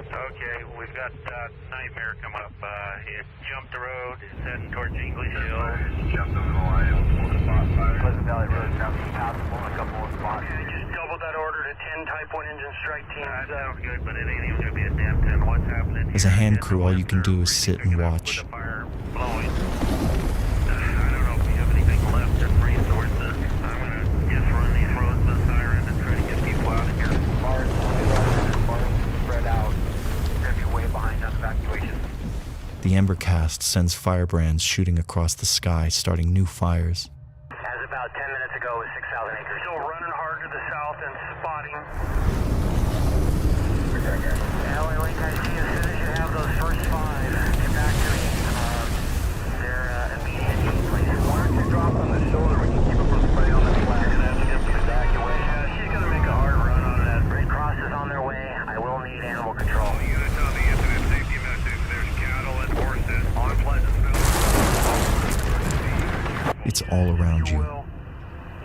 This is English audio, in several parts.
Okay, we've got Nightmare come up. It jumped the road. It's heading towards English Hill. Jumped over the line. Pleasant Valley Road now passable in a couple of spots. Okay, just double that order to 10 Type 1 engine strike teams. That sounds good, but it ain't even going to be a damn 10. What's happening? As a hand crew, all you can do is sit and watch. With the fire blowing. I don't know if we have anything left to resource this. I'm going to just run these roads with a siren and try to get people out of here. Fires spread out. We're going to be way behind on evacuations. The Embercast sends firebrands shooting across the sky, starting new fires. As about 10 minutes ago, it was 6,000 acres. Still running hard to the south and spotting. LA Link, I see as soon as you have those first 5, get back to me. They're immediate need, please. Why don't you drop on the shoulder? We can keep up with somebody on the flag and have to get the evacuation. Yeah, she's going to make a hard run on that. Red Cross is on their way. I will need animal control. Units on the incident safety message. There's cattle and horses on Pleasantville. It's all around you,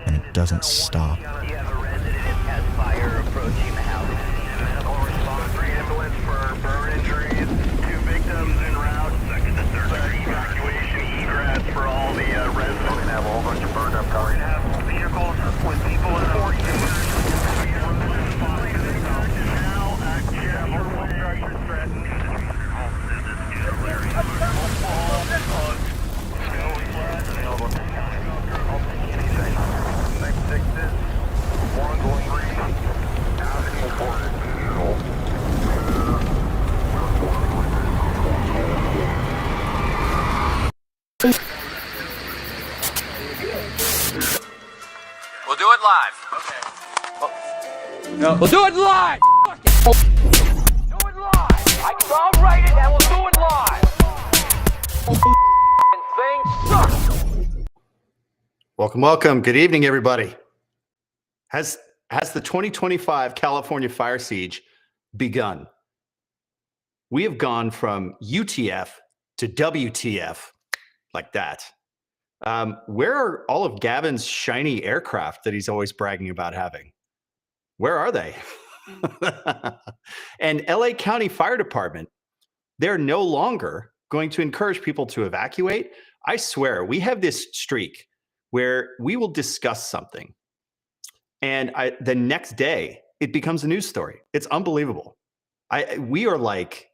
and it doesn't stop. You have a resident has fire approaching the house. Medical response. 3 ambulance for burn injuries. 2 victims en route. Second and third evacuation egress for all the residents. We're going to have a whole bunch of burned up cars. We're going to have vehicles with people in them. Now active. Multiple structures threatened. Next 6 is 1 going green. Asking for it. We'll do it live. Okay. No. We'll do it live. Fuck it. Do it live. I'll write it and we'll do it live. Thing sucks. Welcome. Good evening, everybody. Has the 2025 California fire siege begun? We have gone from UTF to WTF like that. Where are all of Gavin's shiny aircraft that he's always bragging about having? Where are they? And LA County Fire Department, they're no longer going to encourage people to evacuate. I swear, we have this streak where we will discuss something, and the next day it becomes a news story. It's unbelievable. We are like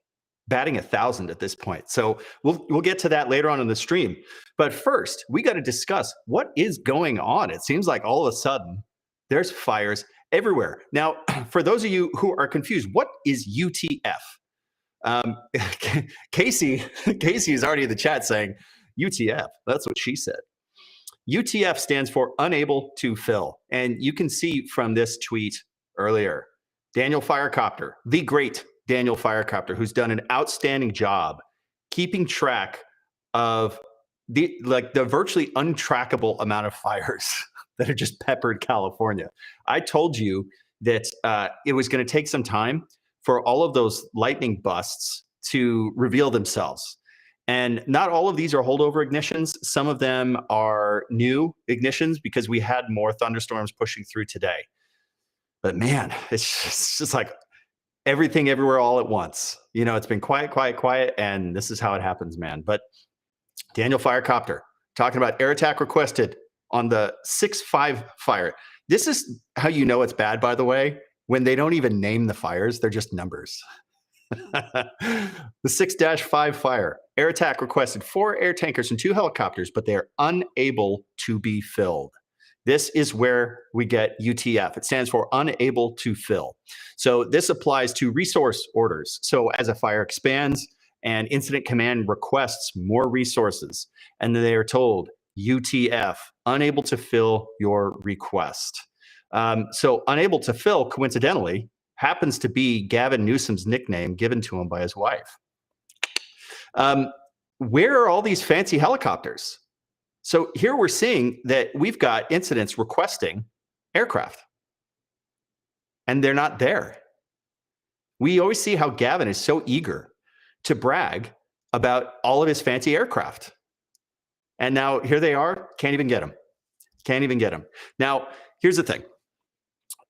batting 1,000 at this point. So we'll get to that later on in the stream. But first, we got to discuss what is going on. It seems like all of a sudden there's fires everywhere. Now, for those of you who are confused, what is UTF? Casey is already in the chat saying UTF. That's what she said. UTF stands for unable to fill. And you can see from this tweet earlier, Daniel Firecopter, the great Daniel Firecopter, who's done an outstanding job keeping track of the virtually untrackable amount of fires that are just peppered California. I told you that it was going to take some time for all of those lightning busts to reveal themselves. And not all of these are holdover ignitions. Some of them are new ignitions because we had more thunderstorms pushing through today. But man, it's just like everything everywhere all at once. You know, it's been quiet, and this is how it happens, man. But Daniel Firecopter talking about air attack requested on the 6-5 fire. This is how you know it's bad, by the way, when they don't even name the fires. They're just numbers. The 6-5 fire. Air attack requested 4 air tankers and 2 helicopters, but they are unable to be filled. This is where we get UTF. It stands for unable to fill. So this applies to resource orders. So as a fire expands and incident command requests more resources, and then they are told UTF, unable to fill your request. So unable to fill, coincidentally, happens to be Gavin Newsom's nickname given to him by his wife. Where are all these fancy helicopters? So here we're seeing that we've got incidents requesting aircraft, and they're not there. We always see how Gavin is so eager to brag about all of his fancy aircraft. And now here they are, can't even get them. Now, here's the thing.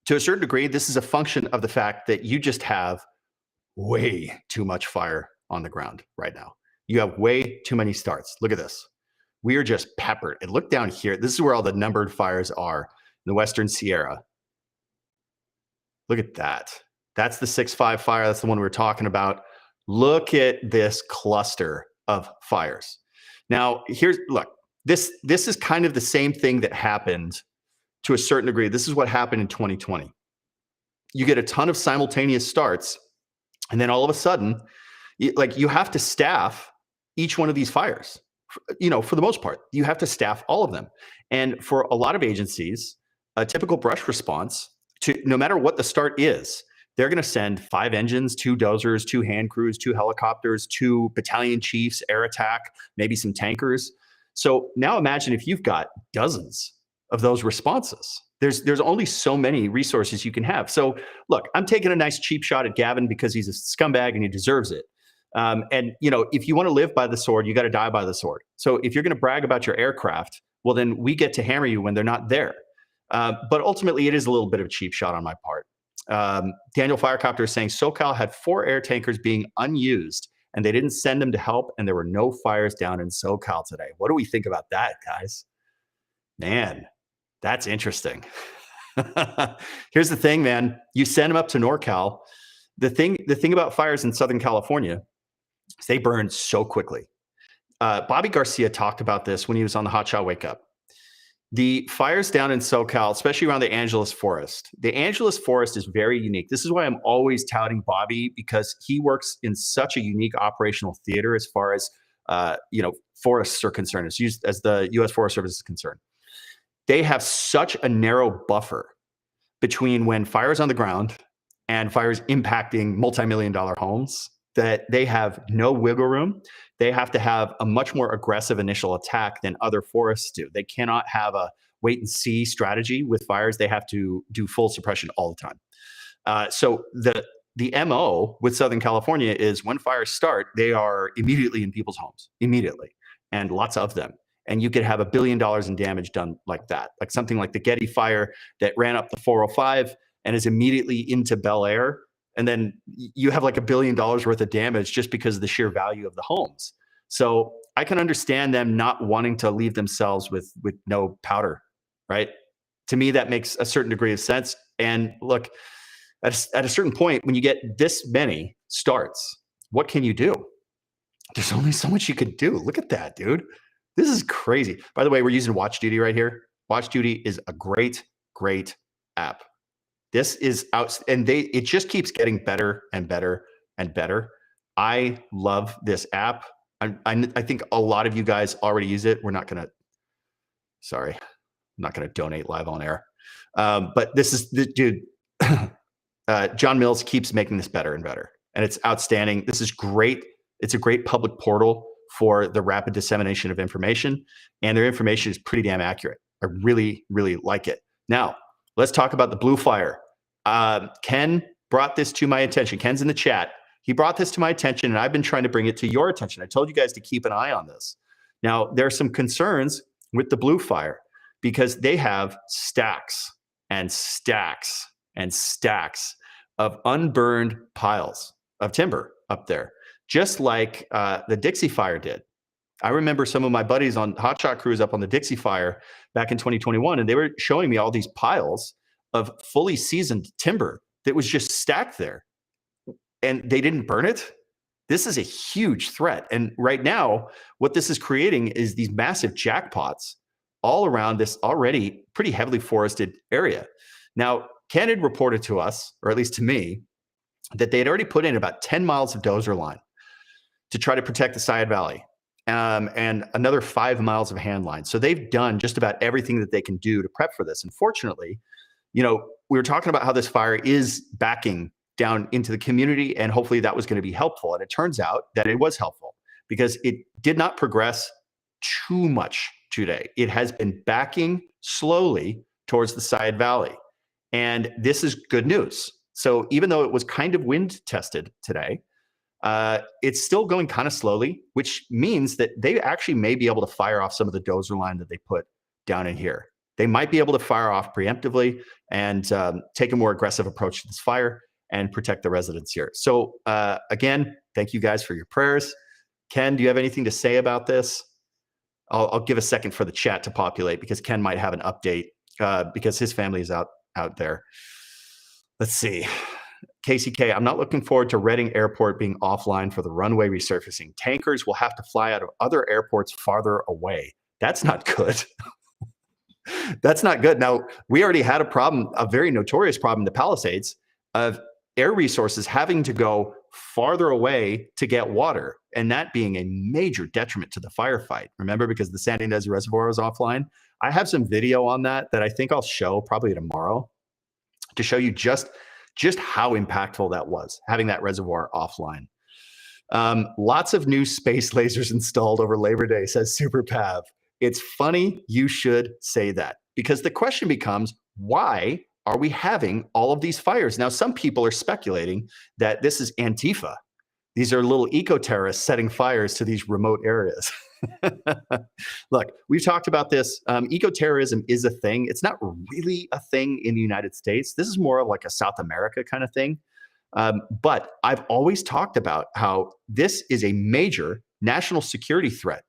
To a certain degree, this is a function of the fact that you just have way too much fire on the ground right now. You have way too many starts. Look at this. We are just peppered. And look down here. This is where all the numbered fires are in the Western Sierra. Look at that. That's the 6.5 fire. That's the one we were talking about. Look at this cluster of fires. Now, look, this is kind of the same thing that happened to a certain degree. This is what happened in 2020. You get a ton of simultaneous starts, and then all of a sudden, you have to staff each one of these fires. For the most part, you have to staff all of them. And for a lot of agencies, a typical brush response, no matter what the start is, they're going to send 5 engines, 2 dozers, 2 hand crews, 2 helicopters, 2 battalion chiefs, air attack, maybe some tankers. So now imagine if you've got dozens of those responses. There's only so many resources you can have. So look, I'm taking a nice cheap shot at Gavin because he's a scumbag and he deserves it. And if you want to live by the sword, you got to die by the sword. So if you're going to brag about your aircraft, well, then we get to hammer you when they're not there. But ultimately, it is a little bit of a cheap shot on my part. Daniel Firecopter is saying SoCal had 4 air tankers being unused, and they didn't send them to help, and there were no fires down in SoCal today. What do we think about that, guys? Man, that's interesting. Here's the thing, man. You send them up to NorCal. The thing about fires in Southern California is they burn so quickly. Bobby Garcia talked about this when he was on the Hot Shot Wake Up. The fires down in SoCal, especially around the Angeles Forest. The Angeles Forest is very unique. This is why I'm always touting Bobby, because he works in such a unique operational theater as far as forests are concerned, as the U.S. Forest Service is concerned. They have such a narrow buffer between when fires on the ground and fires impacting multi-million-dollar homes that they have no wiggle room. They have to have a much more aggressive initial attack than other forests do. They cannot have a wait and see strategy with fires. They have to do full suppression all the time. So the MO with Southern California is when fires start, they are immediately in people's homes, immediately, and lots of them. And you could have $1 billion in damage done like that, like something like the Getty fire that ran up the 405 and is immediately into Bel Air. And then you have like $1 billion worth of damage just because of the sheer value of the homes. So I can understand them not wanting to leave themselves with no powder, right? To me, that makes a certain degree of sense. And look, at a certain point, when you get this many starts, what can you do? There's only so much you could do. Look at that, dude. This is crazy. By the way, we're using Watch Duty right here. Watch Duty is a great, great app. This is out, and it just keeps getting better and better and better. I love this app. I think a lot of you guys already use it. I'm not going to donate live on air. But this is the dude. John Mills keeps making this better and better, and it's outstanding. This is great. It's a great public portal for the rapid dissemination of information, and their information is pretty damn accurate. I really, really like it. Now, let's talk about the Blue Fire. Ken brought this to my attention. Ken's in the chat. He brought this to my attention, and I've been trying to bring it to your attention. I told you guys to keep an eye on this. Now, there are some concerns with the Blue Fire because they have stacks and stacks and stacks of unburned piles of timber up there, just like the Dixie Fire did. I remember some of my buddies on hotshot crews up on the Dixie Fire back in 2021, and they were showing me all these piles of fully seasoned timber that was just stacked there, and they didn't burn it. This is a huge threat. And right now, what this is creating is these massive jackpots all around this already pretty heavily forested area. Now, Ken had reported to us, or at least to me, that they had already put in about 10 miles of dozer line to try to protect the Sayad Valley, and another 5 miles of hand line. So they've done just about everything that they can do to prep for this. Unfortunately, we were talking about how this fire is backing down into the community, and hopefully that was going to be helpful. And it turns out that it was helpful because it did not progress too much today. It has been backing slowly towards the Sayad Valley. And this is good news. So even though it was kind of wind tested today, it's still going kind of slowly, which means that they actually may be able to fire off some of the dozer line that they put down in here. They might be able to fire off preemptively and take a more aggressive approach to this fire. and protect the residents here. So again, thank you guys for your prayers. Ken, do you have anything to say about this? I'll give a second for the chat to populate because Ken might have an update because his family is out there. Let's see. KCK, I'm not looking forward to Reading Airport being offline for the runway resurfacing. Tankers will have to fly out of other airports farther away. That's not good. That's not good. Now, we already had a problem, a very notorious problem in the Palisades of air resources having to go farther away to get water, and that being a major detriment to the firefight. Remember, because the San Ynez Reservoir was offline? I have some video on that I think I'll show probably tomorrow to show you just how impactful that was, having that reservoir offline. Lots of new space lasers installed over Labor Day, says Super Pav. It's funny you should say that, because the question becomes, why are we having all of these fires? Now, some people are speculating that this is Antifa. These are little eco-terrorists setting fires to these remote areas. Look, we've talked about this. Eco-terrorism is a thing. It's not really a thing in the United States. This is more of like a South America kind of thing. But I've always talked about how this is a major national security threat,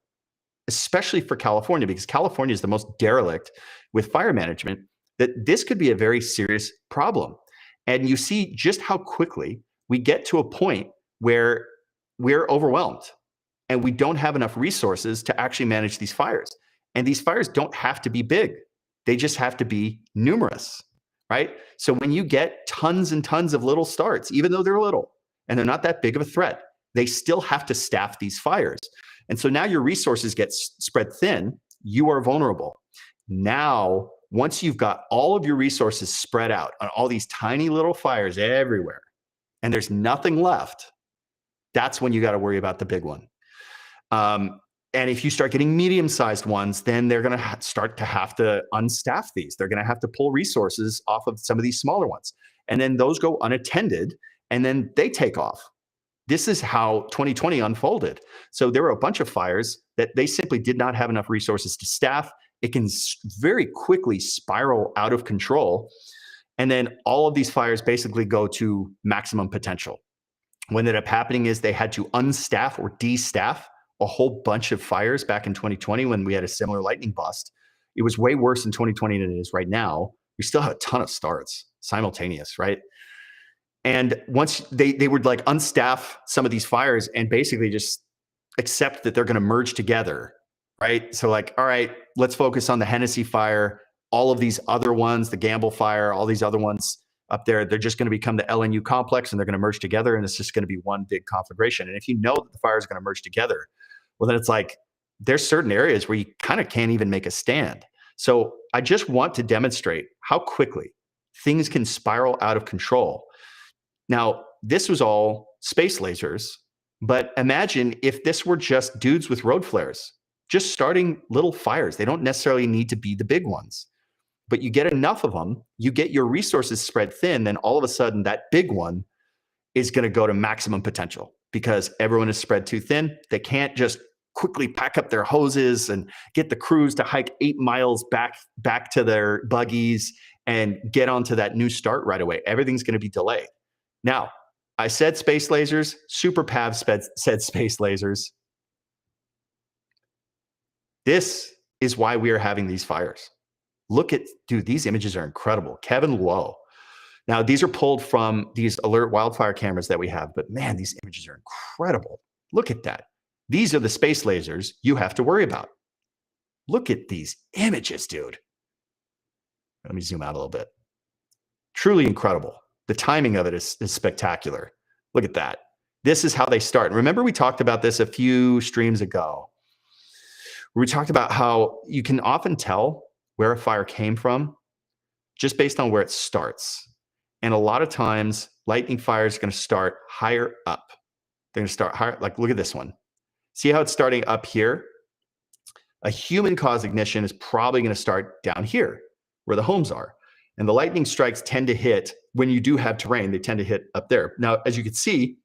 especially for California, because California is the most derelict with fire management, that this could be a very serious problem. And you see just how quickly we get to a point where we're overwhelmed and we don't have enough resources to actually manage these fires. And these fires don't have to be big. They just have to be numerous, right? So when you get tons and tons of little starts, even though they're little and they're not that big of a threat, they still have to staff these fires. And so now your resources get spread thin, you are vulnerable. Now, once you've got all of your resources spread out on all these tiny little fires everywhere, and there's nothing left, that's when you got to worry about the big one. And if you start getting medium-sized ones, then they're going to start to have to unstaff these. They're going to have to pull resources off of some of these smaller ones. And then those go unattended, and then they take off. This is how 2020 unfolded. So there were a bunch of fires that they simply did not have enough resources to staff. It can very quickly spiral out of control. And then all of these fires basically go to maximum potential. What ended up happening is they had to unstaff or de-staff a whole bunch of fires back in 2020 when we had a similar lightning bust. It was way worse in 2020 than it is right now. We still have a ton of starts simultaneous, right? And once they would like unstaff some of these fires and basically just accept that they're going to merge together, right? So like, all right, let's focus on the Hennessy fire. All of these other ones, the Gamble fire, all these other ones up there, they're just going to become the LNU complex and they're going to merge together. And it's just going to be one big conflagration. And if you know that the fire is going to merge together, well, then it's like, there's certain areas where you kind of can't even make a stand. So I just want to demonstrate how quickly things can spiral out of control. Now, this was all space lasers, but imagine if this were just dudes with road flares, just starting little fires. They don't necessarily need to be the big ones, but you get enough of them, you get your resources spread thin, then all of a sudden that big one is going to go to maximum potential because everyone is spread too thin. They can't just quickly pack up their hoses and get the crews to hike 8 miles back to their buggies and get onto that new start right away. Everything's going to be delayed. Now, I said space lasers. Super Pav said space lasers. This is why we are having these fires. Look at, dude, these images are incredible. Kevin Lowe. Now, these are pulled from these alert wildfire cameras that we have, but man, these images are incredible. Look at that. These are the space lasers you have to worry about. Look at these images, dude. Let me zoom out a little bit. Truly incredible. The timing of it is spectacular. Look at that. This is how they start. Remember, we talked about this a few streams ago. We talked about how you can often tell where a fire came from just based on where it starts. And a lot of times, lightning fires are going to start higher up. They're going to start higher. Like, look at this one. See how it's starting up here? A human-caused ignition is probably going to start down here where the homes are. And the lightning strikes tend to hit, when you do have terrain, they tend to hit up there. Now, as you can see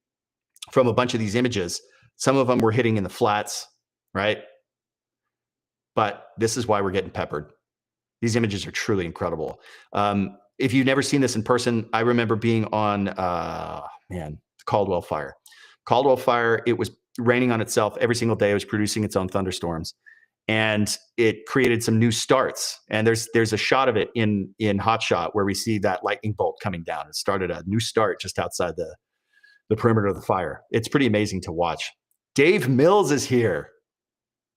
from a bunch of these images, some of them were hitting in the flats, right? But this is why we're getting peppered. These images are truly incredible. if you've never seen this in person, I remember being on, Caldwell Fire. Caldwell Fire, it was raining on itself every single day. It was producing its own thunderstorms. And it created some new starts. And there's a shot of it in Hot Shot where we see that lightning bolt coming down. It started a new start just outside the perimeter of the fire. It's pretty amazing to watch. Dave Mills is here.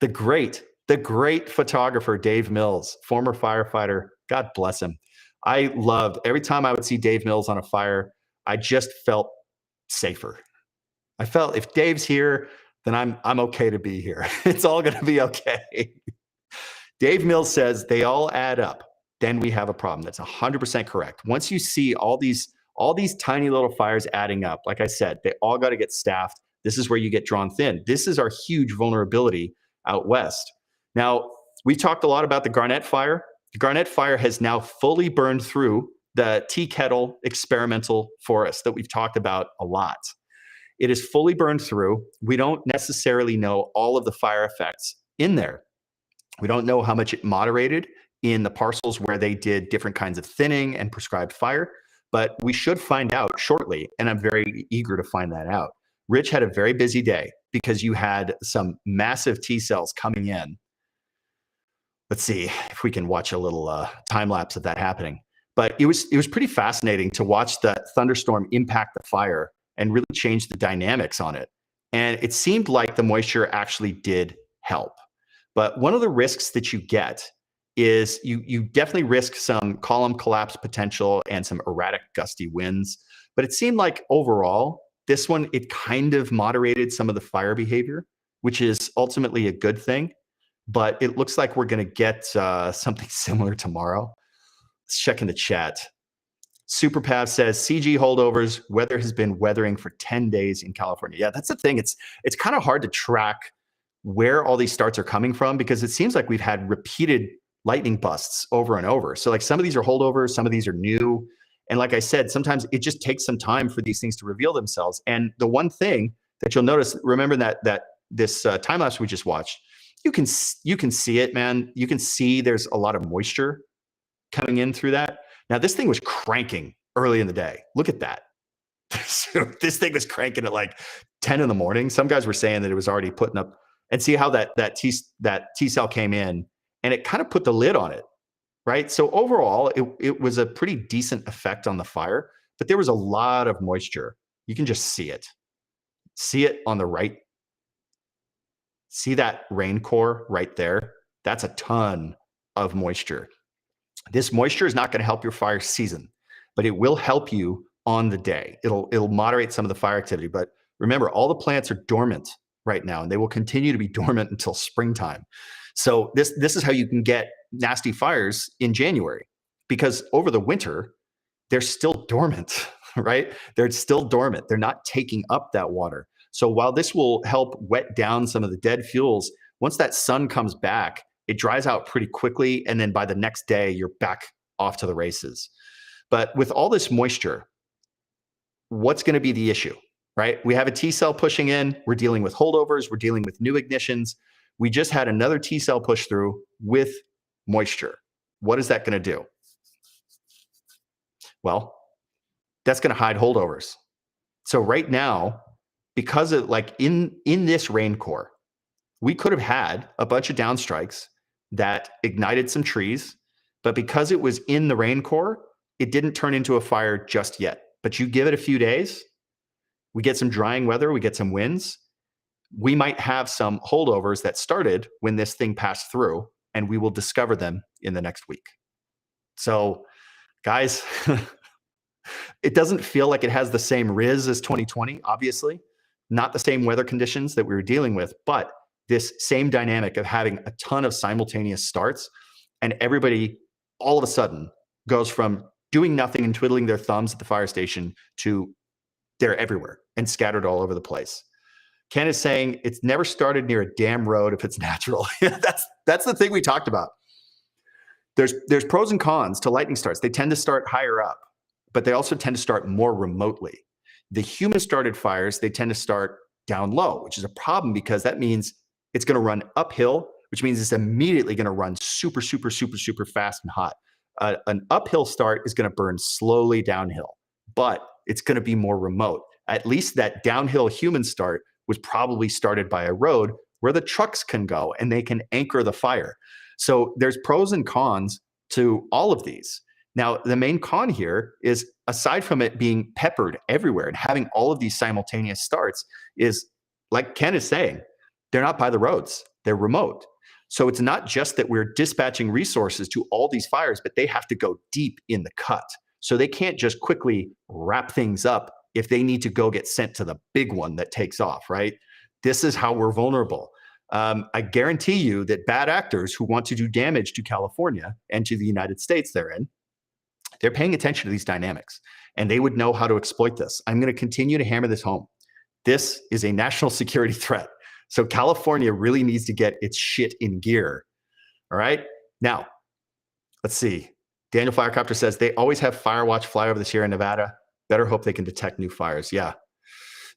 The great photographer, Dave Mills, former firefighter. God bless him. I loved every time I would see Dave Mills on a fire, I just felt safer. I felt if Dave's here, then I'm okay to be here. It's all going to be okay. Dave Mills says they all add up. Then we have a problem. That's 100% correct. Once you see all these tiny little fires adding up, like I said, they all got to get staffed. This is where you get drawn thin. This is our huge vulnerability out west. Now, we talked a lot about the Garnett Fire. The Garnett Fire has now fully burned through the Tea Kettle experimental forest that we've talked about a lot. It is fully burned through. We don't necessarily know all of the fire effects in there. We don't know how much it moderated in the parcels where they did different kinds of thinning and prescribed fire, but we should find out shortly, and I'm very eager to find that out. Rich had a very busy day because you had some massive T cells coming in. Let's see if we can watch a little time lapse of that happening. But it was pretty fascinating to watch the thunderstorm impact the fire and really change the dynamics on it. And it seemed like the moisture actually did help. But one of the risks that you get is you definitely risk some column collapse potential and some erratic gusty winds. But it seemed like overall, this one, it kind of moderated some of the fire behavior, which is ultimately a good thing. But it looks like we're going to get something similar tomorrow. Let's check in the chat. Superpav says CG holdovers, weather has been weathering for 10 days in California. Yeah, that's the thing. It's kind of hard to track where all these starts are coming from because it seems like we've had repeated lightning busts over and over. So like some of these are holdovers, some of these are new. And like I said, sometimes it just takes some time for these things to reveal themselves. And the one thing that you'll notice, remember that this time lapse we just watched, you can see it, man. You can see there's a lot of moisture coming in through that. Now, this thing was cranking early in the day. Look at that. So this thing was cranking at like 10 in the morning. Some guys were saying that it was already putting up, and see how that T cell came in and it kind of put the lid on it, right? So overall, it was a pretty decent effect on the fire, but there was a lot of moisture. You can just see it. See it on the right. See that rain core right there? That's a ton of moisture. This moisture is not going to help your fire season, but it will help you on the day. It'll moderate some of the fire activity. But remember, all the plants are dormant right now, and they will continue to be dormant until springtime. So this is how you can get nasty fires in January, because over the winter, they're still dormant, right? They're still dormant. They're not taking up that water. So while this will help wet down some of the dead fuels, once that sun comes back, it dries out pretty quickly. And then by the next day, you're back off to the races. But with all this moisture, what's going to be the issue, right? We have a T cell pushing in. We're dealing with holdovers. We're dealing with new ignitions. We just had another T cell push through with moisture. What is that going to do? Well, that's going to hide holdovers. So right now, because of like in this rain core, we could have had a bunch of downstrikes that ignited some trees, but because it was in the rain core, it didn't turn into a fire just yet. But you give it a few days, we get some drying weather, we get some winds, we might have some holdovers that started when this thing passed through, and we will discover them in the next week. So, guys, it doesn't feel like it has the same riz as 2020, obviously, not the same weather conditions that we were dealing with, but this same dynamic of having a ton of simultaneous starts, and everybody all of a sudden goes from doing nothing and twiddling their thumbs at the fire station to they're everywhere and scattered all over the place. Ken is saying it's never started near a damn road if it's natural. That's the thing we talked about. There's pros and cons to lightning starts. They tend to start higher up, but they also tend to start more remotely. The human started fires, they tend to start down low, which is a problem because that means it's going to run uphill, which means it's immediately going to run super, super, super, super fast and hot. An uphill start is going to burn slowly downhill, but it's going to be more remote. At least that downhill human start was probably started by a road where the trucks can go and they can anchor the fire. So there's pros and cons to all of these. Now, the main con here is, aside from it being peppered everywhere and having all of these simultaneous starts, is, like Ken is saying, they're not by the roads, they're remote. So it's not just that we're dispatching resources to all these fires, but they have to go deep in the cut. So they can't just quickly wrap things up if they need to go get sent to the big one that takes off, right? This is how we're vulnerable. I guarantee you that bad actors who want to do damage to California and to the United States they're paying attention to these dynamics, and they would know how to exploit this. I'm going to continue to hammer this home. This is a national security threat. So California really needs to get its shit in gear. All right. Now, let's see. Daniel Firecopter says they always have Firewatch fly over the Sierra Nevada. Better hope they can detect new fires. Yeah.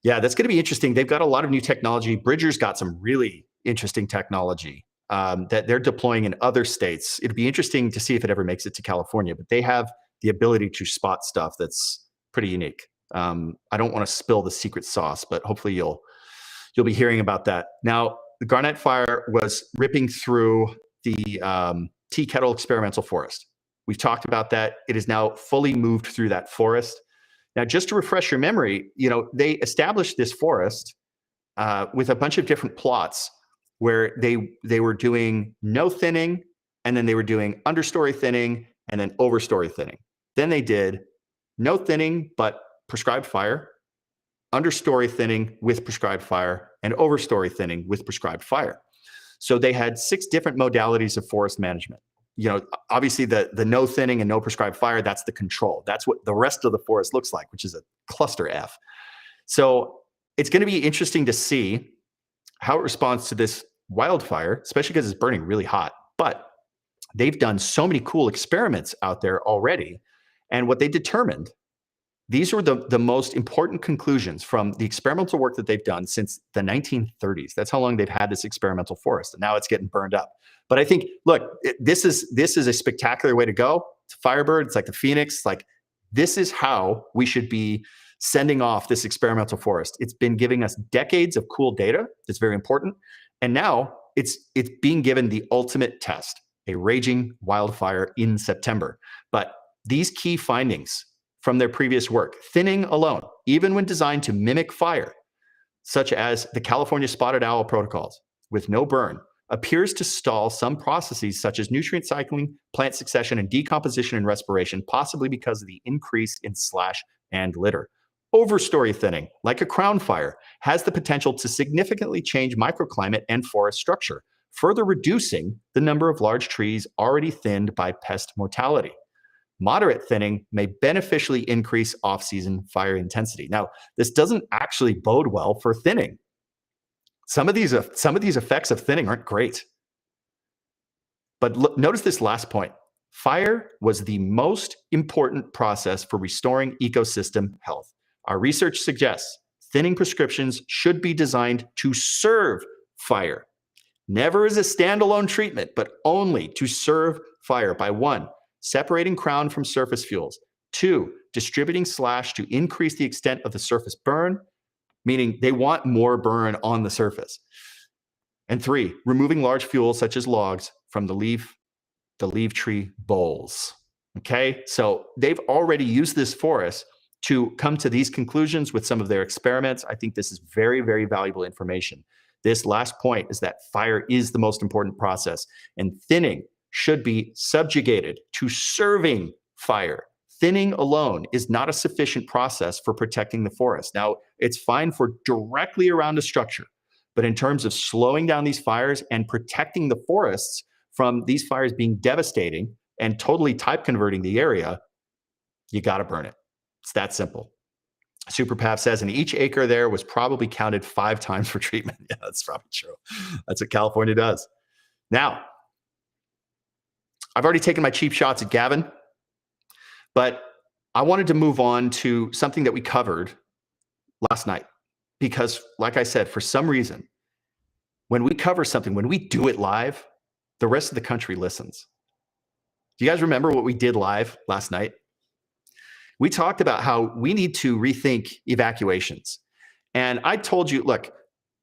Yeah, that's going to be interesting. They've got a lot of new technology. Bridger's got some really interesting technology that they're deploying in other states. It'd be interesting to see if it ever makes it to California, but they have the ability to spot stuff that's pretty unique. I don't want to spill the secret sauce, but hopefully you'll be hearing about that. Now, the Garnet Fire was ripping through the Tea Kettle experimental forest. We've talked about that. It is now fully moved through that forest. Now, just to refresh your memory, they established this forest with a bunch of different plots where they were doing no thinning, and then they were doing understory thinning, and then overstory thinning. Then they did no thinning, but prescribed fire, understory thinning with prescribed fire, and overstory thinning with prescribed fire. So they had 6 different modalities of forest management. Obviously the no thinning and no prescribed fire, that's the control. That's what the rest of the forest looks like, which is a cluster F. So it's going to be interesting to see how it responds to this wildfire, especially because it's burning really hot. But they've done so many cool experiments out there already. And what they determined, these were the most important conclusions from the experimental work that they've done since the 1930s. That's how long they've had this experimental forest, and now it's getting burned up. But I think, look, this is a spectacular way to go. It's a Firebird. It's like the Phoenix. Like, this is how we should be sending off this experimental forest. It's been giving us decades of cool data. That's very important. And now it's being given the ultimate test, a raging wildfire in September. But these key findings from their previous work, thinning alone, even when designed to mimic fire, such as the California spotted owl protocols with no burn, appears to stall some processes such as nutrient cycling, plant succession, and decomposition and respiration, possibly because of the increase in slash and litter. Overstory thinning, like a crown fire, has the potential to significantly change microclimate and forest structure, further reducing the number of large trees already thinned by pest mortality. Moderate thinning may beneficially increase off-season fire intensity. Now, this doesn't actually bode well for thinning. Some of these effects of thinning aren't great. But notice this last point. Fire was the most important process for restoring ecosystem health. Our research suggests thinning prescriptions should be designed to serve fire, never as a standalone treatment, but only to serve fire by 1, separating crown from surface fuels, 2, distributing slash to increase the extent of the surface burn, meaning they want more burn on the surface, and 3, removing large fuels such as logs from the leaf tree bowls. Okay, so they've already used this forest to come to these conclusions with some of their experiments. I think this is very, very valuable information. This last point is that fire is the most important process, and thinning should be subjugated to serving fire. Thinning alone is not a sufficient process for protecting the forest. Now, it's fine for directly around a structure, but in terms of slowing down these fires and protecting the forests from these fires being devastating and totally type converting the area, you got to burn it. It's that simple. Superpav says, and each acre there was probably counted 5 times for treatment. Yeah, that's probably true. That's what California does. Now, I've already taken my cheap shots at Gavin, but I wanted to move on to something that we covered last night. Because, like I said, for some reason, when we cover something, when we do it live, the rest of the country listens. Do you guys remember what we did live last night? We talked about how we need to rethink evacuations. And I told you, look,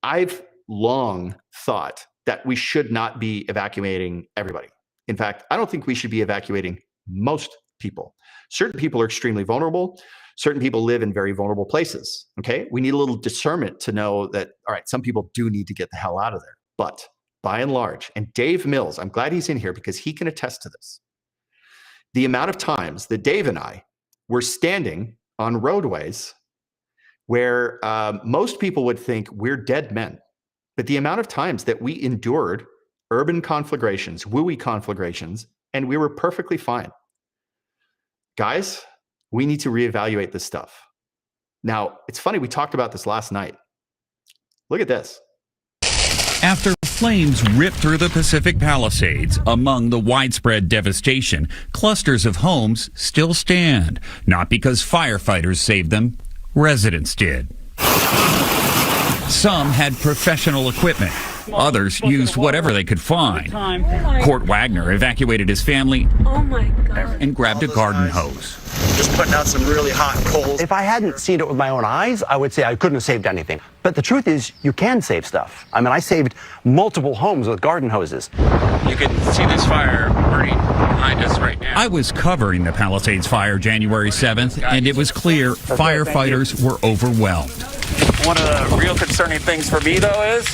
I've long thought that we should not be evacuating everybody. In fact, I don't think we should be evacuating most people. Certain people are extremely vulnerable. Certain people live in very vulnerable places. Okay. We need a little discernment to know that, all right, some people do need to get the hell out of there. But by and large, and Dave Mills, I'm glad he's in here because he can attest to this. The amount of times that Dave and I were standing on roadways where most people would think we're dead men. But the amount of times that we endured urban conflagrations, WUI conflagrations, and we were perfectly fine. Guys, we need to reevaluate this stuff. Now, it's funny, we talked about this last night. Look at this. After flames ripped through the Pacific Palisades, among the widespread devastation, clusters of homes still stand. Not because firefighters saved them, residents did. Some had professional equipment. Others used whatever they could find. Court Wagner evacuated his family and grabbed a garden hose. Just putting out some really hot coals. If I hadn't seen it with my own eyes, I would say I couldn't have saved anything. But the truth is, you can save stuff. I mean, I saved multiple homes with garden hoses. You can see this fire burning behind us right now. I was covering the Palisades fire January 7th, and it was clear firefighters were overwhelmed. One of the real concerning things for me, though, is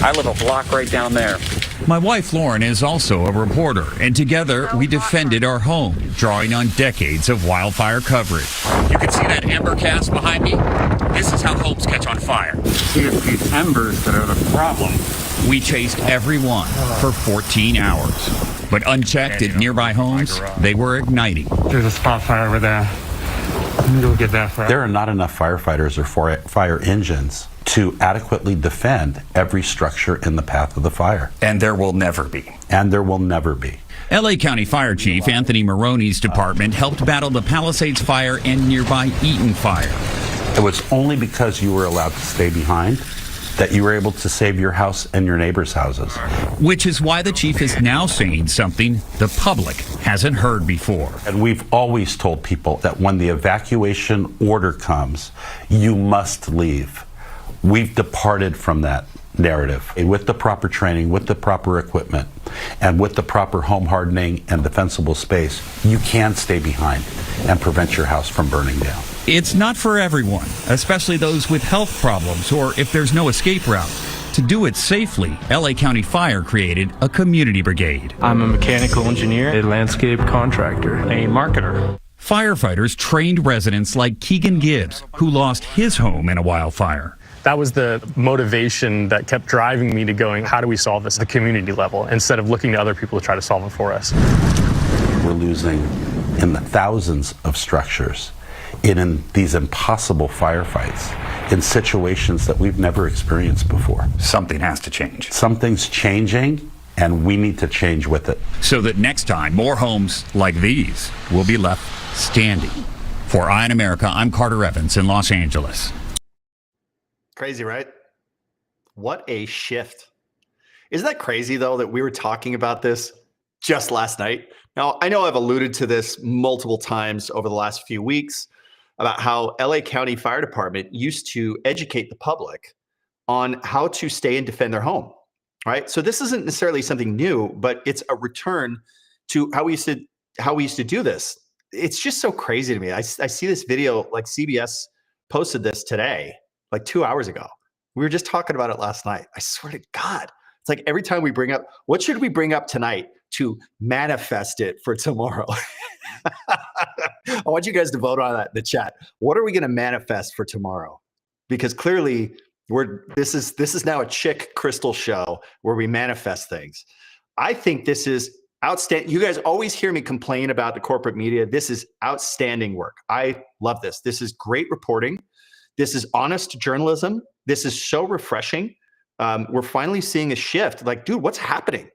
I live a block right down there. My wife, Lauren, is also a reporter, and together we defended our home, drawing on decades of wildfire coverage. You can see that ember cast behind me? This is how homes catch on fire. It's these embers that are the problem. We chased every one for 14 hours. But unchecked at nearby homes, they were igniting. There's a spot fire over there. Let me go get that fire. There are not enough firefighters or fire engines to adequately defend every structure in the path of the fire. And there will never be. And there will never be. L.A. County Fire Chief Anthony Maroney's department helped battle the Palisades fire and nearby Eaton fire. It was only because you were allowed to stay behind that you were able to save your house and your neighbors' houses. Which is why the chief is now saying something the public hasn't heard before. And we've always told people that when the evacuation order comes, you must leave. We've departed from that narrative. With the proper training, with the proper equipment, and with the proper home hardening and defensible space, you can stay behind and prevent your house from burning down. It's not for everyone, especially those with health problems or if there's no escape route. To do it safely, LA County Fire created a community brigade. I'm a mechanical engineer, a landscape contractor, a marketer. Firefighters trained residents like Keegan Gibbs, who lost his home in a wildfire. That was the motivation that kept driving me to going, how do we solve this at the community level, instead of looking to other people to try to solve it for us. We're losing in the thousands of structures in these impossible firefights in situations that we've never experienced before. Something has to change. Something's changing, and we need to change with it. So that next time, more homes like these will be left standing. For Eye on America, I'm Carter Evans in Los Angeles. Crazy, right? What a shift. Isn't that crazy, though, that we were talking about this just last night? Now, I know I've alluded to this multiple times over the last few weeks about how LA County Fire Department used to educate the public on how to stay and defend their home, right? So this isn't necessarily something new, but it's a return to how we used to do this. It's just so crazy to me. I see this video, like CBS posted this today, like 2 hours ago. We were just talking about it last night. I swear to God, it's like every time we bring up, what should we bring up tonight to manifest it for tomorrow? I want you guys to vote on that in the chat. What are we going to manifest for tomorrow? Because clearly this is now a chick crystal show where we manifest things. I think this is outstanding. You guys always hear me complain about the corporate media. This is outstanding work. I love this. This is great reporting. This is honest journalism. This is so refreshing. We're finally seeing a shift. Like, dude, what's happening?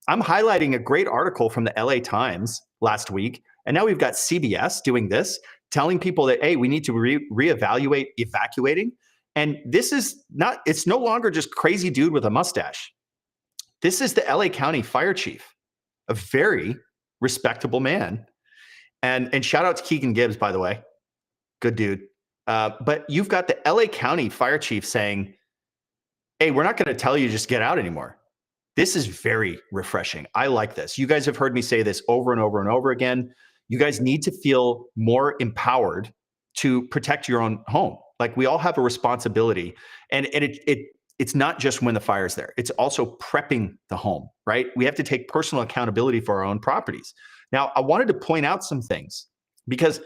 I'm highlighting a great article from the LA Times last week, and now we've got CBS doing this, telling people that, hey, we need to reevaluate evacuating. And this is not, it's no longer just crazy dude with a mustache. This is the LA County Fire Chief, a very respectable man. And shout out to Keegan Gibbs, by the way. Good dude. But you've got the LA County fire chief saying, hey, we're not going to tell you just get out anymore. This is very refreshing. I like this. You guys have heard me say this over and over and over again. You guys need to feel more empowered to protect your own home. Like, we all have a responsibility. And it's not just when the fire's there. It's also prepping the home, right? We have to take personal accountability for our own properties. Now, I wanted to point out some things because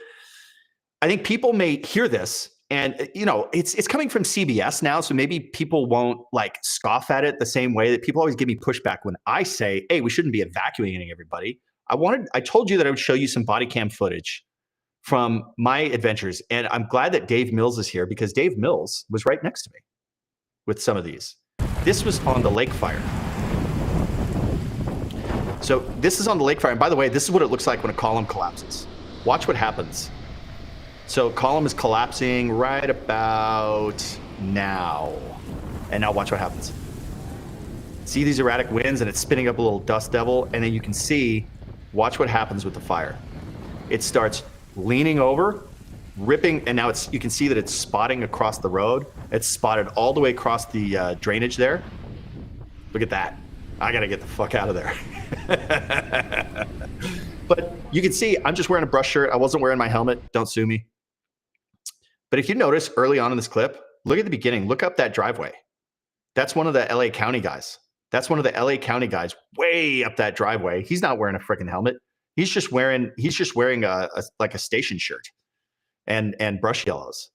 I think people may hear this and, you know, it's coming from CBS now. So maybe people won't like scoff at it the same way that people always give me pushback when I say, hey, we shouldn't be evacuating everybody. I told you that I would show you some body cam footage from my adventures. And I'm glad that Dave Mills is here because Dave Mills was right next to me with some of these. This was on the lake fire. So this is on the lake fire. And by the way, this is what it looks like when a column collapses. Watch what happens. So column is collapsing right about now. And now watch what happens. See these erratic winds and it's spinning up a little dust devil. And then you can see, watch what happens with the fire. It starts leaning over, ripping, and now you can see that it's spotting across the road. It's spotted all the way across the drainage there. Look at that. I gotta get the fuck out of there. But you can see I'm just wearing a brush shirt. I wasn't wearing my helmet. Don't sue me. But if you notice early on in this clip, look at the beginning. Look up that driveway. That's one of the LA County guys. That's one of the LA County guys way up that driveway. He's not wearing a freaking helmet. He's just wearing a station shirt and brush yellows.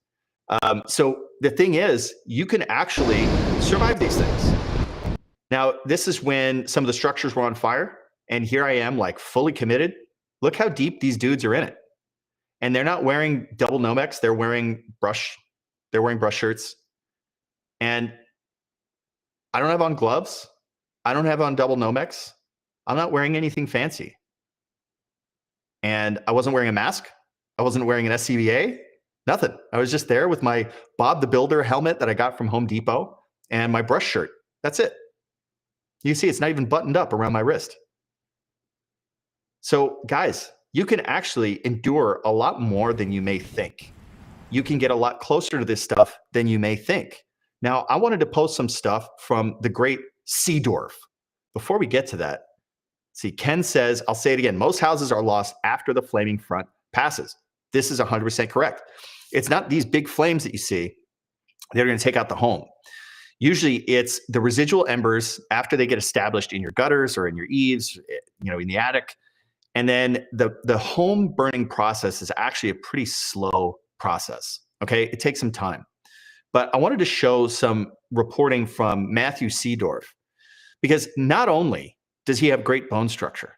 So the thing is, you can actually survive these things. Now, this is when some of the structures were on fire, and here I am, like fully committed. Look how deep these dudes are in it. And they're not wearing double Nomex, they're wearing brush shirts. And I don't have on gloves. I don't have on double Nomex. I'm not wearing anything fancy. And I wasn't wearing a mask. I wasn't wearing an SCBA. Nothing. I was just there with my Bob the Builder helmet that I got from Home Depot and my brush shirt. That's it. You see, it's not even buttoned up around my wrist. So, guys, you can actually endure a lot more than you may think. You can get a lot closer to this stuff than you may think. Now, I wanted to post some stuff from the great Seedorf. Before we get to that, see, Ken says, I'll say it again, most houses are lost after the flaming front passes. This is 100% correct. It's not these big flames that you see that are going to take out the home. Usually it's the residual embers after they get established in your gutters or in your eaves, you know, in the attic. And then the home burning process is actually a pretty slow process. Okay, it takes some time. But I wanted to show some reporting from Matthew Seedorf, because not only does he have great bone structure,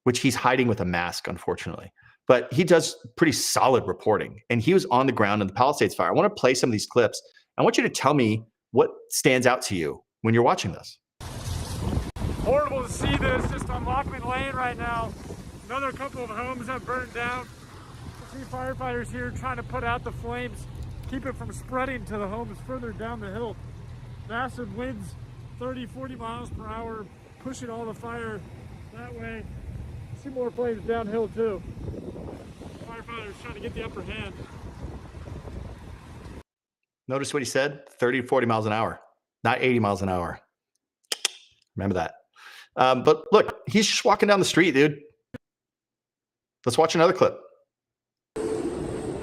which he's hiding with a mask, unfortunately, but he does pretty solid reporting. And he was on the ground in the Palisades fire. I want to play some of these clips. I want you to tell me what stands out to you when you're watching this. Horrible to see this just on Lockman Lane right now. Another couple of homes have burned down. I see firefighters here trying to put out the flames, keep it from spreading to the homes further down the hill. Massive winds, 30, 40 miles per hour, pushing all the fire that way. See more flames downhill too. Firefighters trying to get the upper hand. Notice what he said, 30 to 40 miles an hour, not 80 miles an hour. Remember that. But look, he's just walking down the street, dude. Let's watch another clip.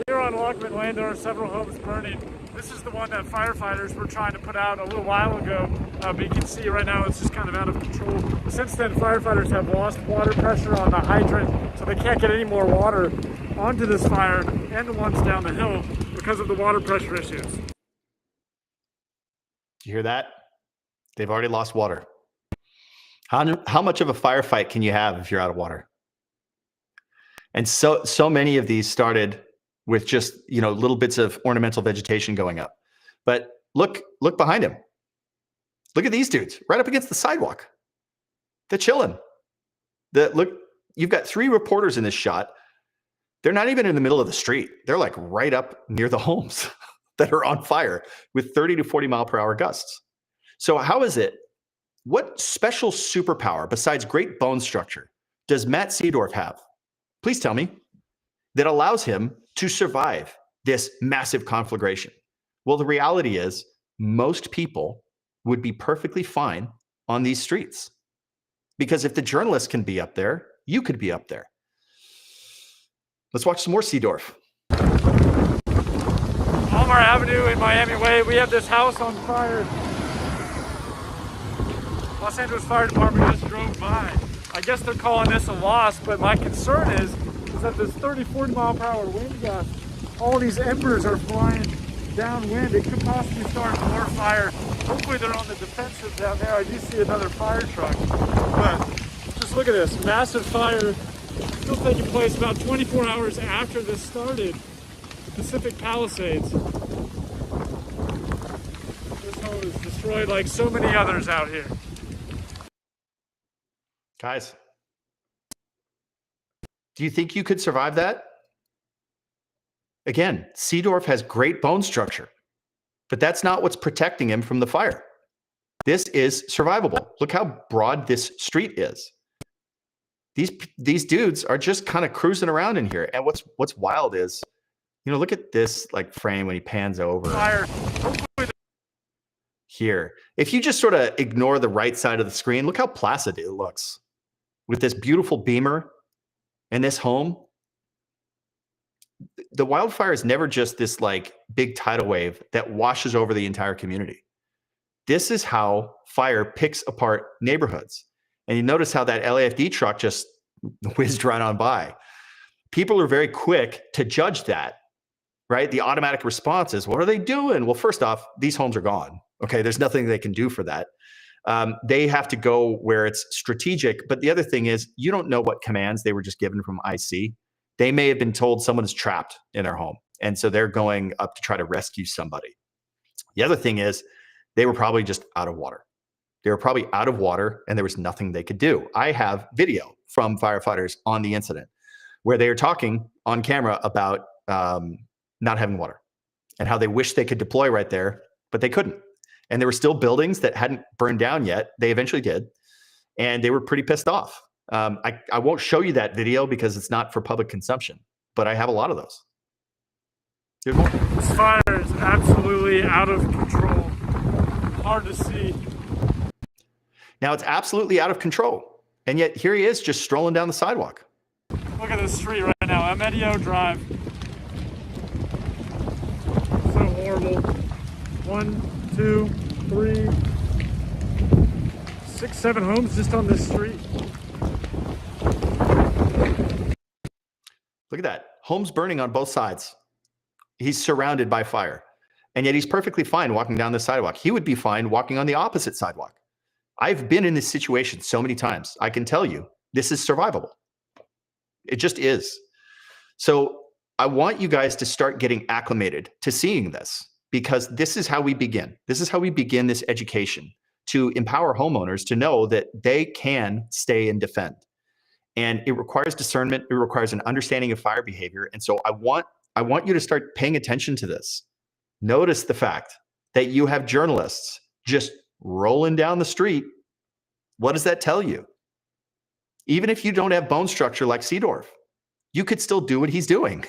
Here on Lockman Lane, there are several homes burning. This is the one that firefighters were trying to put out a little while ago. But you can see right now it's just kind of out of control. Since then, firefighters have lost water pressure on the hydrant, so they can't get any more water onto this fire and the ones down the hill because of the water pressure issues. You hear that? They've already lost water. How much of a firefight can you have if you're out of water? And so many of these started with just, you know, little bits of ornamental vegetation going up. But look behind him. Look at these dudes right up against the sidewalk. They're chilling. Look, you've got 3 reporters in this shot. They're not even in the middle of the street. They're like right up near the homes that are on fire with 30 to 40 mile per hour gusts. So how is it? What special superpower besides great bone structure does Matt Seedorf have? Please tell me. That allows him to survive this massive conflagration. Well, the reality is most people would be perfectly fine on these streets. Because if the journalists can be up there, you could be up there. Let's watch some more Seedorf. Palmer Avenue in Miami Way, we have this house on fire. Los Angeles Fire Department just drove by. I guess they're calling this a loss, but my concern is that this 30, 40 mile per hour wind gust, all these embers are flying downwind. It could possibly start more fire. Hopefully they're on the defensive down there. I do see another fire truck. But just look at this, massive fire still taking place about 24 hours after this started. Pacific Palisades. This home is destroyed like so many others out here. Guys, do you think you could survive that? Again, Seedorf has great bone structure, but that's not what's protecting him from the fire. This is survivable. Look how broad this street is. These dudes are just kind of cruising around in here. And what's wild is, you know, look at this like frame when he pans over. Fire. Here. If you just sort of ignore the right side of the screen, look how placid it looks with this beautiful beamer and this home. The wildfire is never just this like big tidal wave that washes over the entire community. This is how fire picks apart neighborhoods. And you notice how that LAFD truck just whizzed right on by. People are very quick to judge that, right? The automatic response is, what are they doing? Well, first off, these homes are gone. Okay, there's nothing they can do for that. They have to go where it's strategic. But the other thing is, you don't know what commands they were just given from IC. They may have been told someone is trapped in their home. And so they're going up to try to rescue somebody. The other thing is, they were probably just out of water. They were probably out of water and there was nothing they could do. I have video from firefighters on the incident where they are talking on camera about not having water and how they wish they could deploy right there, but they couldn't. And there were still buildings that hadn't burned down yet. They eventually did. And they were pretty pissed off. I won't show you that video because it's not for public consumption, but I have a lot of those. Good morning. This fire is absolutely out of control. Hard to see. Now it's absolutely out of control. And yet here he is just strolling down the sidewalk. Look at this street right now, Amedio Drive. So horrible. 1, 2, 3, 6, 7 homes just on this street. Look at that. Homes burning on both sides. He's surrounded by fire. And yet he's perfectly fine walking down the sidewalk. He would be fine walking on the opposite sidewalk. I've been in this situation so many times. I can tell you, this is survivable. It just is. So I want you guys to start getting acclimated to seeing this, because this is how we begin. This is how we begin this education, to empower homeowners to know that they can stay and defend. And it requires discernment. It requires an understanding of fire behavior. And so I want you to start paying attention to this. Notice the fact that you have journalists just rolling down the street. What does that tell you? Even if you don't have bone structure like Seedorf, you could still do what he's doing.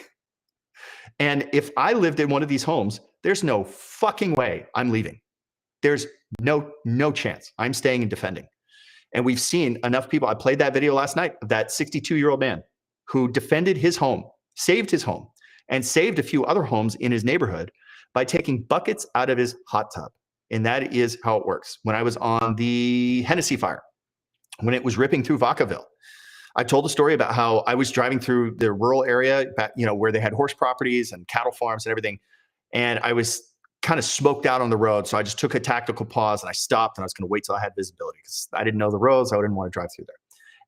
And if I lived in one of these homes, there's no fucking way I'm leaving. There's no chance. I'm staying and defending. And we've seen enough people. I played that video last night of that 62-year-old man who defended his home, saved his home, and saved a few other homes in his neighborhood by taking buckets out of his hot tub. And that is how it works. When I was on the Hennessy fire, when it was ripping through Vacaville, I told a story about how I was driving through the rural area, where they had horse properties and cattle farms and everything. And I was kind of smoked out on the road. So I just took a tactical pause and I stopped and I was going to wait till I had visibility because I didn't know the roads. I didn't want to drive through there.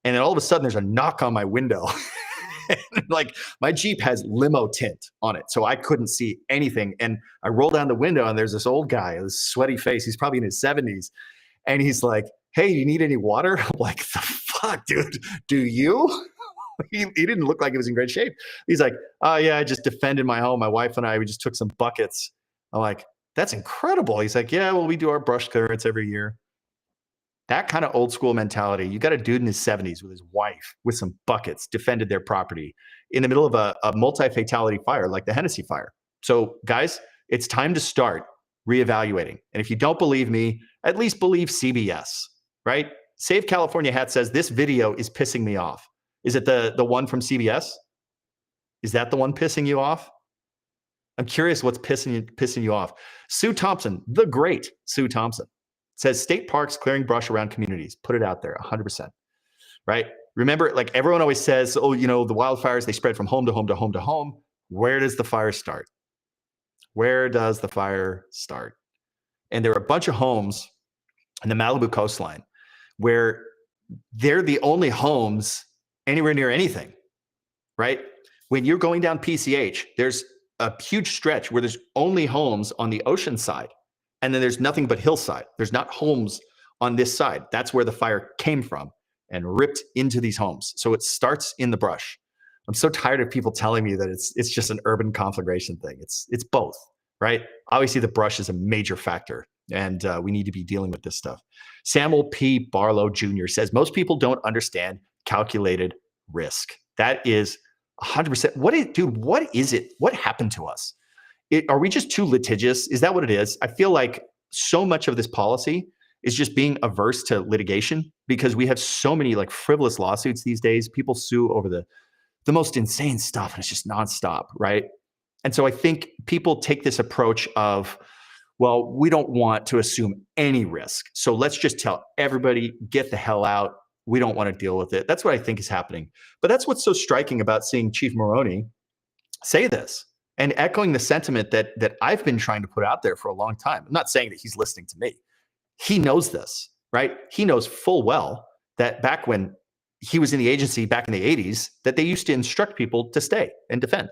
And then all of a sudden there's a knock on my window. Like my Jeep has limo tint on it, so I couldn't see anything. And I roll down the window and there's this old guy, this sweaty face. He's probably in his 70s. And he's like, "Hey, you need any water?" I'm like, "The fuck, dude? Do you?" He didn't look like he was in great shape. He's like, "Oh yeah, I just defended my home. My wife and I, we just took some buckets." I'm like, "That's incredible." He's like, "Yeah, well, we do our brush clearance every year." That kind of old school mentality. You got a dude in his 70s with his wife with some buckets defended their property in the middle of a multi-fatality fire like the Hennessy fire. So guys, it's time to start reevaluating. And if you don't believe me, at least believe CBS, right? Save California Hat says this video is pissing me off. Is it the one from CBS? Is that the one pissing you off? I'm curious what's pissing you off. Sue Thompson, the great Sue Thompson, says state parks clearing brush around communities. Put it out there, 100%. Right? Remember, like everyone always says, oh, you know, the wildfires, they spread from home to home to home to home. Where does the fire start? Where does the fire start? And there are a bunch of homes in the Malibu coastline where they're the only homes anywhere near anything, right? When you're going down PCH, there's a huge stretch where there's only homes on the ocean side. And then there's nothing but hillside. There's not homes on this side. That's where the fire came from and ripped into these homes. So it starts in the brush. I'm so tired of people telling me that it's just an urban conflagration thing. It's both, right? Obviously, the brush is a major factor, and we need to be dealing with this stuff. Samuel P. Barlow Jr. says most people don't understand calculated risk. That is 100%. What is it? What happened to us? Are we just too litigious? Is that what it is? I feel like so much of this policy is just being averse to litigation because we have so many like frivolous lawsuits these days. People sue over the most insane stuff and it's just nonstop, right? And so I think people take this approach of, well, we don't want to assume any risk. So let's just tell everybody, get the hell out. We don't want to deal with it. That's what I think is happening. But that's what's so striking about seeing Chief Moroney say this. And echoing the sentiment that I've been trying to put out there for a long time. I'm not saying that he's listening to me. He knows this, right? He knows full well that back when he was in the agency back in the 80s, that they used to instruct people to stay and defend,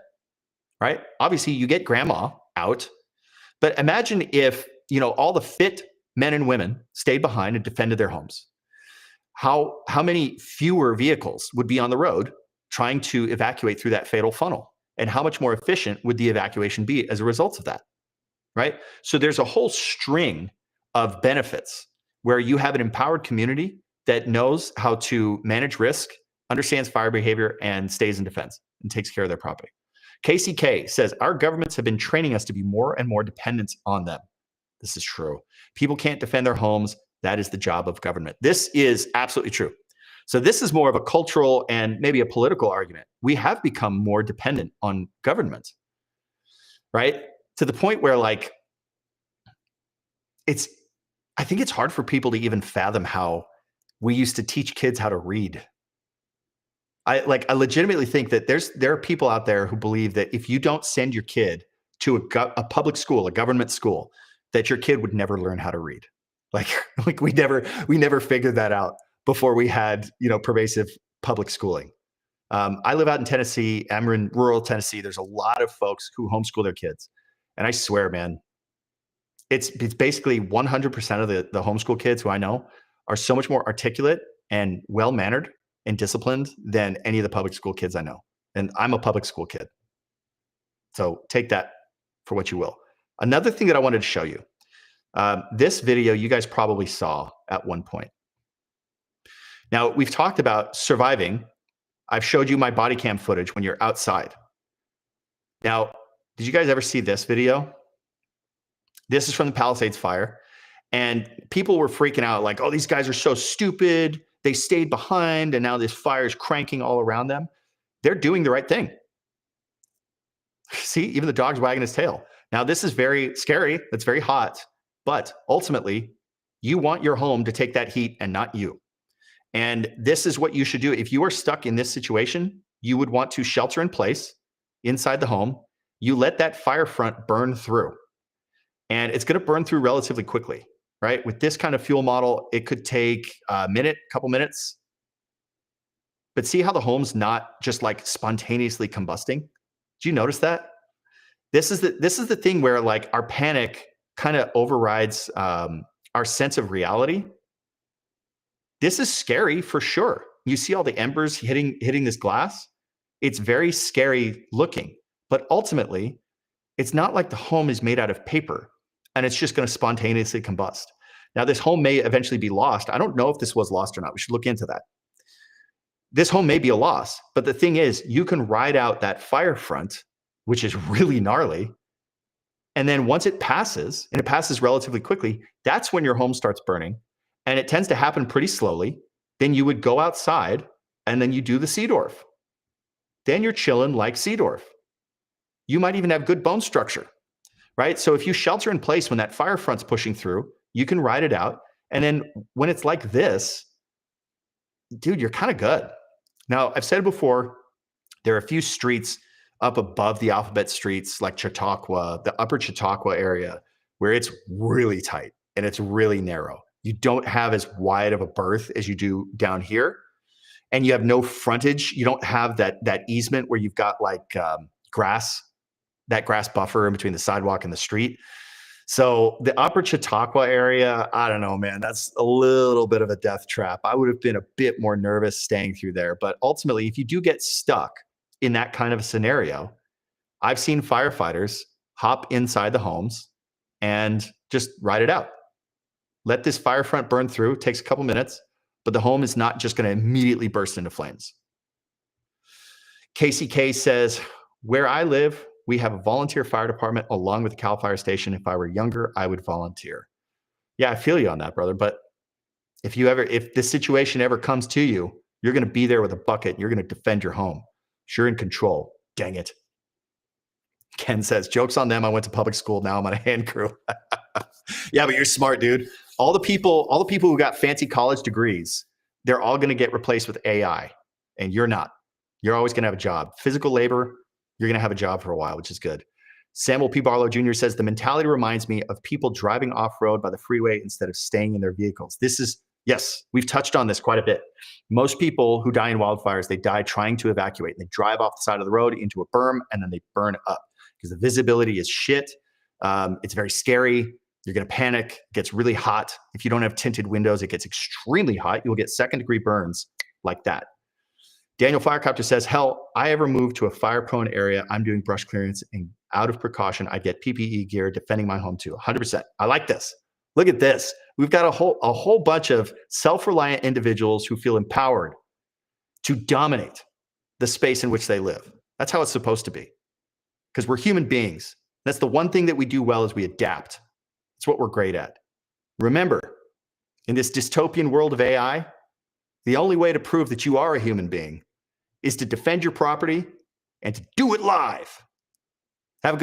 right? Obviously, you get grandma out. But imagine if, you know, all the fit men and women stayed behind and defended their homes. How many fewer vehicles would be on the road trying to evacuate through that fatal funnel? And how much more efficient would the evacuation be as a result of that, right? So there's a whole string of benefits where you have an empowered community that knows how to manage risk, understands fire behavior, and stays in defense and takes care of their property. KCK says, our governments have been training us to be more and more dependent on them. This is true. People can't defend their homes. That is the job of government. This is absolutely true. So this is more of a cultural and maybe a political argument. We have become more dependent on government, right? To the point where like, I think it's hard for people to even fathom how we used to teach kids how to read. I legitimately think that there are people out there who believe that if you don't send your kid to a public school, a government school, that your kid would never learn how to read. Like we never figured that out before we had, you know, pervasive public schooling. I live out in Tennessee. I'm in rural Tennessee. There's a lot of folks who homeschool their kids. And I swear, man, it's basically 100% of the homeschool kids who I know are so much more articulate and well-mannered and disciplined than any of the public school kids I know. And I'm a public school kid. So take that for what you will. Another thing that I wanted to show you, this video you guys probably saw at one point. Now, we've talked about surviving. I've showed you my body cam footage when you're outside. Now, did you guys ever see this video? This is from the Palisades fire. And people were freaking out like, oh, these guys are so stupid. They stayed behind and now this fire is cranking all around them. They're doing the right thing. See, even the dog's wagging his tail. Now, this is very scary. It's very hot. But ultimately, you want your home to take that heat and not you. And this is what you should do. If you are stuck in this situation, you would want to shelter in place inside the home. You let that fire front burn through. And it's going to burn through relatively quickly, right? With this kind of fuel model, it could take a minute, couple minutes. But see how the home's not just like spontaneously combusting? Do you notice that? This is the thing where like our panic kind of overrides our sense of reality. This is scary for sure. You see all the embers hitting this glass. It's very scary looking, but ultimately, it's not like the home is made out of paper and it's just going to spontaneously combust. Now, this home may eventually be lost. I don't know if this was lost or not. We should look into that. This home may be a loss, but the thing is, you can ride out that fire front, which is really gnarly. And then once it passes, and it passes relatively quickly, that's when your home starts burning. And it tends to happen pretty slowly. Then you would go outside and then you do the Seedorf. Then you're chilling like Seedorf. You might even have good bone structure, right? So if you shelter in place when that fire front's pushing through, you can ride it out. And then when it's like this, dude, you're kind of good. Now, I've said it before, there are a few streets up above the alphabet streets, like Chautauqua, the upper Chautauqua area, where it's really tight and it's really narrow. You don't have as wide of a berth as you do down here. And you have no frontage. You don't have that easement where you've got like grass, that grass buffer in between the sidewalk and the street. So the upper Chautauqua area, I don't know, man, that's a little bit of a death trap. I would have been a bit more nervous staying through there. But ultimately, if you do get stuck in that kind of a scenario, I've seen firefighters hop inside the homes and just ride it out. Let this fire front burn through. It takes a couple minutes, but the home is not just going to immediately burst into flames. KCK says, where I live, we have a volunteer fire department along with the Cal Fire Station. If I were younger, I would volunteer. Yeah, I feel you on that, brother. But if this situation ever comes to you, you're going to be there with a bucket. You're going to defend your home. You're in control. Dang it. Ken says, jokes on them. I went to public school. Now I'm on a hand crew. Yeah, but you're smart, dude. All the people who got fancy college degrees, they're all going to get replaced with AI, and you're not. You're always going to have a job. Physical labor, you're going to have a job for a while, which is good. Samuel P. Barlow Jr. says, the mentality reminds me of people driving off-road by the freeway instead of staying in their vehicles. Yes, we've touched on this quite a bit. Most people who die in wildfires, they die trying to evacuate. And they drive off the side of the road into a berm, and then they burn up because the visibility is shit. It's very scary. You're going to panic. It gets really hot. If you don't have tinted windows, it gets extremely hot. You'll get second-degree burns like that. Daniel Firecopter says, hell, I ever moved to a fire-prone area, I'm doing brush clearance, and out of precaution, I get PPE gear defending my home too. 100%. I like this. Look at this. We've got a whole bunch of self-reliant individuals who feel empowered to dominate the space in which they live. That's how it's supposed to be, because we're human beings. That's the one thing that we do well is we adapt. It's what we're great at. Remember, in this dystopian world of AI, the only way to prove that you are a human being is to defend your property and to do it live. Have a good